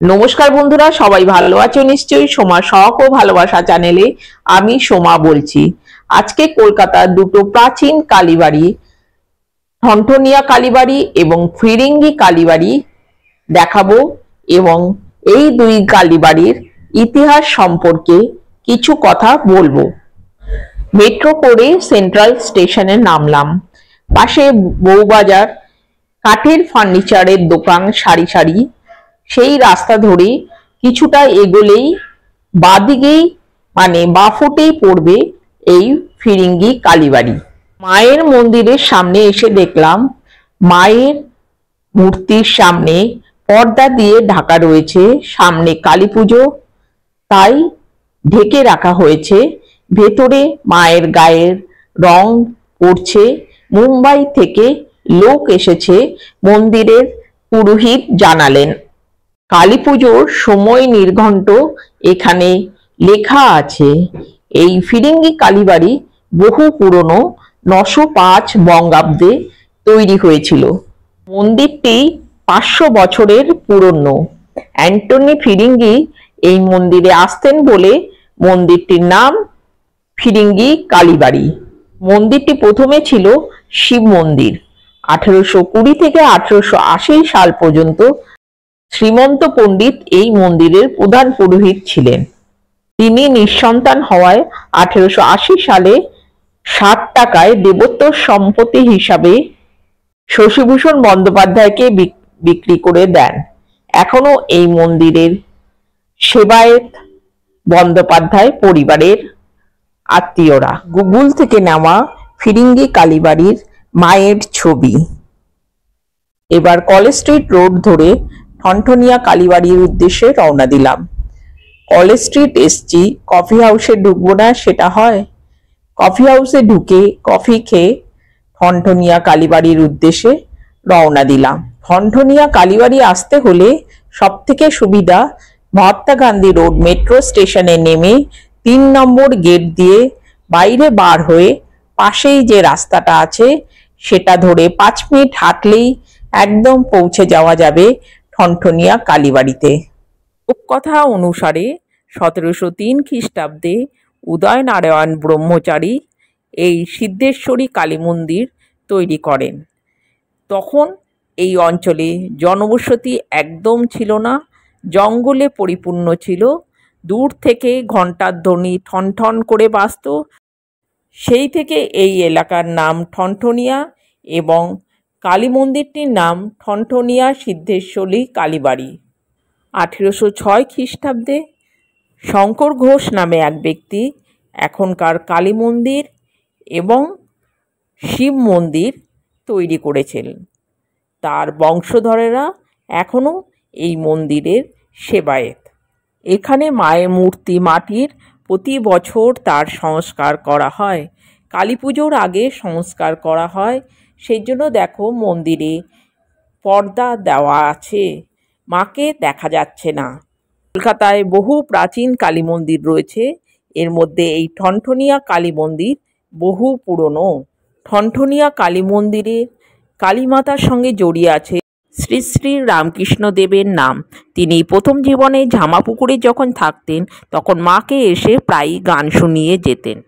নমস্কার বন্ধুরা, সবাই ভালো আছো নিশ্চয়ই। সোমা শখ ও ভালোবাসা চ্যানেলে আমি সোমা বলছি। আজকে কলকাতার দুটো প্রাচীন কালীবাড়ি, ঠনঠনিয়া কালীবাড়ি এবং ফিরিঙ্গি কালীবাড়ি দেখাবো এবং এই দুই কালীবাড়ির ইতিহাস সম্পর্কে কিছু কথা বলবো। মেট্রো করে সেন্ট্রাল স্টেশনে নামলাম। পাশে বউবাজার, কাঠের ফার্নিচারের দোকান সারি সারি। সেই রাস্তা ধরে কিছুটা এগোলেই বাদিকেই বাফুটেই পড়বে এই ফিরিঙ্গি কালীবাড়ি। মায়ের মন্দিরের সামনে এসে দেখলাম মায়ের মূর্তির সামনে পর্দা দিয়ে ঢাকা রয়েছে। সামনে কালী পুজো, তাই ঢেকে রাখা হয়েছে। ভেতরে মায়ের গায়ের রং পড়ছে। মুম্বাই থেকে লোক এসেছে, মন্দিরের পুরোহিত জানালেন। কালী পুজোর সময় নির্ঘণ্ট এখানে লেখা আছে। এই ফিরিঙ্গি কালীবাড়ি বহু পুরনো, 905 বঙ্গাব্দে তৈরি হয়েছিল। মন্দিরটি 500 বছরের পুরনো। অ্যান্টনি ফিরিঙ্গি এই মন্দিরে আসতেন বলে মন্দিরটির নাম ফিরিঙ্গি কালীবাড়ি। মন্দিরটি প্রথমে ছিল শিব মন্দির। 1820 থেকে 1880 সাল পর্যন্ত শ্রীমন্ত পণ্ডিত এই মন্দিরের প্রধান পুরোহিত ছিলেন। তিনি নিঃসন্তান হওয়ায় 1880 সালে 60 টাকায় দেবোত্তর সম্পত্তি হিসাবে শশীভূষণ বন্দ্যোপাধ্যায়কে বিক্রি করে দেন। এখনো এই মন্দিরের সেবায়েত বন্দ্যোপাধ্যায় পরিবারের আত্মীয়রা। গুগল থেকে নেওয়া ফিরিঙ্গি কালীবাড়ির মায়ের ছবি। এবার কলেজ স্ট্রিট রোড ধরে ঠনঠনিয়া কালীবাড়ির উদ্দেশ্যে রওনা দিলাম। কলেজ স্ট্রিট এসছি, কফি হাউসে ঢুকবো না সেটা হয়? কফি হাউসে ঢুকে কফি খেয়ে ঠনঠনিয়া কালীবাড়ির উদ্দেশ্যে রওনা দিলাম। ঠনঠনিয়া কালীবাড়ি আসতে হলে সব থেকে সুবিধা মহাত্মা গান্ধী রোড মেট্রো স্টেশনে নেমে 3 নম্বর গেট দিয়ে বাইরে বার হয়ে পাশেই যে রাস্তাটা আছে সেটা ধরে 5 মিনিট হাঁটলেই একদম পৌঁছে যাওয়া যাবে ঠনঠনিয়া কালীবাড়িতে। লোককথা অনুসারে 1703 খ্রিস্টাব্দে উদয়নারায়ণ ব্রহ্মচারী এই সিদ্ধেশ্বরী কালী মন্দির তৈরি করেন। তখন এই অঞ্চলে জনবসতি একদম ছিল না, জঙ্গলে পরিপূর্ণ ছিল। দূর থেকে ঘণ্টার ধ্বনি ঠন ঠন করে বাজত। সেই থেকে এই এলাকার নাম ঠনঠনিয়া এবং কালী মন্দিরটির নাম ঠনঠনিয়া সিদ্ধেশ্বরী কালীবাড়ি। 1806 খ্রিস্টাব্দে শঙ্কর ঘোষ নামে এক ব্যক্তি এখনকার কালী মন্দির এবং শিব মন্দির তৈরি করেছিলেন। তার বংশধরেরা এখনও এই মন্দিরের সেবায়েত। এখানে মায়ের মূর্তি মাটির, প্রতি বছর তার সংস্কার করা হয়। কালী পুজোর আগে সংস্কার করা হয়, সেই জন্য দেখো মন্দিরে পর্দা দেওয়া আছে, মাকে দেখা যাচ্ছে না। কলকাতায় বহু প্রাচীন কালী মন্দির রয়েছে, এর মধ্যে এই ঠনঠনিয়া কালী মন্দির বহু পুরনো। ঠনঠনিয়া কালী মন্দিরে কালীমাতার সঙ্গে জড়িয়ে আছে শ্রী শ্রী রামকৃষ্ণ দেবের নাম। তিনি প্রথম জীবনে ঝামাপুকুরে যখন থাকতেন তখন মাকে এসে প্রায়ই গান শুনিয়ে যেতেন।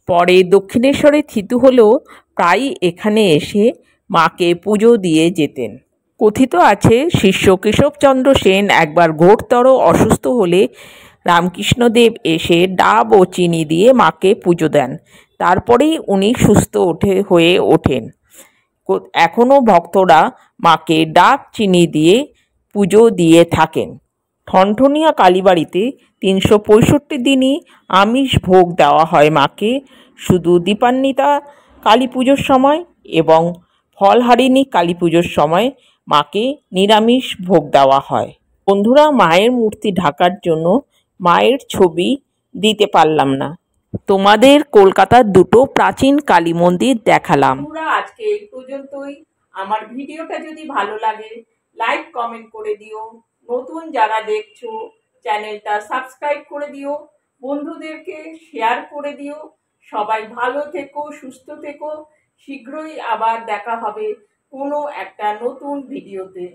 পরে দক্ষিণেশ্বরে থিতু হলেও প্রায়ই এখানে এসে মাকে পুজো দিয়ে যেতেন। কথিত আছে শিষ্য কেশবচন্দ্র সেন একবার ঘোরতর অসুস্থ হলে রামকৃষ্ণদেব এসে ডাব ও চিনি দিয়ে মাকে পুজো দেন। তারপরেই উনি সুস্থ হয়ে ওঠেন। এখনও ভক্তরা মাকে ডাব চিনি দিয়ে পুজো দিয়ে থাকেন। ঠনঠনিয়া কালীবাড়িতে 365 দিনই আমিষ ভোগ দেওয়া হয় মাকে। শুধু দীপান্বিতা কালী পুজোর সময় এবং ফলহারিণী কালী পুজোর সময় মাকে নিরামিষ ভোগ দেওয়া হয়। বন্ধুরা, মায়ের মূর্তি ঢাকার জন্য মায়ের ছবি দিতে পারলাম না। তোমাদের কলকাতার দুটো প্রাচীন কালী মন্দির দেখালাম। আজকে এই পর্যন্তই। আমার ভিডিওটা যদি ভালো লাগে লাইক কমেন্ট করে দিও। নতুন যারা দেখছো চ্যানেলটা সাবস্ক্রাইব করে দিও, বন্ধুদেরকে শেয়ার করে দিও। সবাই ভালো থেকো, সুস্থ থেকো। শীঘ্রই আবার দেখা হবে কোনো একটা নতুন ভিডিওতে।